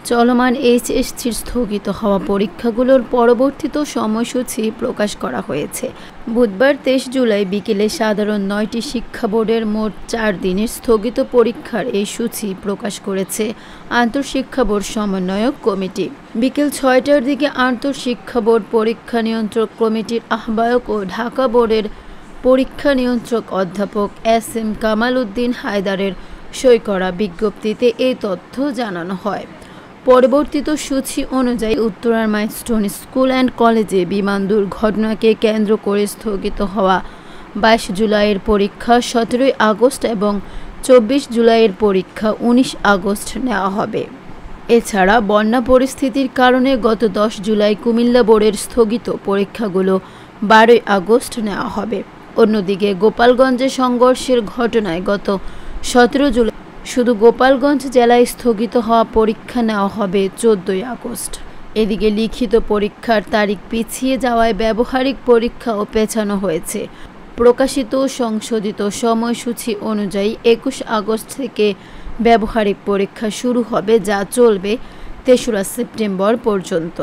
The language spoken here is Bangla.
চলমান এইচএসসির স্থগিত হওয়া পরীক্ষাগুলোর পরবর্তী সময়সূচি প্রকাশ করা হয়েছে। বুধবার ২৩ জুলাই বিকেলে সাধারণ ৯টি শিক্ষা বোর্ডের মোট ৪ দিনের স্থগিত পরীক্ষার এই সূচি প্রকাশ করেছে আন্তঃশিক্ষা বোর্ড সমন্বয়ক কমিটি। বিকেল ৬টার দিকে আন্তঃশিক্ষা বোর্ড পরীক্ষা নিয়ন্ত্রক কমিটির আহ্বায়ক ও ঢাকা বোর্ডের পরীক্ষা নিয়ন্ত্রক অধ্যাপক এস.এম. কামাল উদ্দিন হায়দারের সই করা বিজ্ঞপ্তিতে এই তথ্য জানানো হয়। পরিবর্তিত সূচি অনুযায়ী উত্তরার মাইলস্টোন স্কুল অ্যান্ড কলেজে বিমান দুর্ঘটনাকে কেন্দ্র করে স্থগিত হওয়া ২২ জুলাইয়ের পরীক্ষা ১৭ আগস্ট এবং ২৪ জুলাইয়ের পরীক্ষা ১৯ আগস্ট নেওয়া হবে। এছাড়া বন্যা পরিস্থিতির কারণে গত ১০ জুলাই কুমিল্লা বোর্ডের স্থগিত পরীক্ষাগুলো ১২ আগস্ট নেওয়া হবে। অন্যদিকে গোপালগঞ্জে সংঘর্ষের ঘটনায় গত ১৭ জুলাই শুধু গোপালগঞ্জ জেলায় স্থগিত হওয়া পরীক্ষা নেওয়া হবে ১৪ আগস্ট। এদিকে লিখিত পরীক্ষার তারিখ পিছিয়ে যাওয়ায় ব্যবহারিক পরীক্ষাও পেছানো হয়েছে। প্রকাশিত সংশোধিত সময়সূচি অনুযায়ী ২১ আগস্ট থেকে ব্যবহারিক পরীক্ষা শুরু হবে, যা চলবে ৩রা সেপ্টেম্বর পর্যন্ত।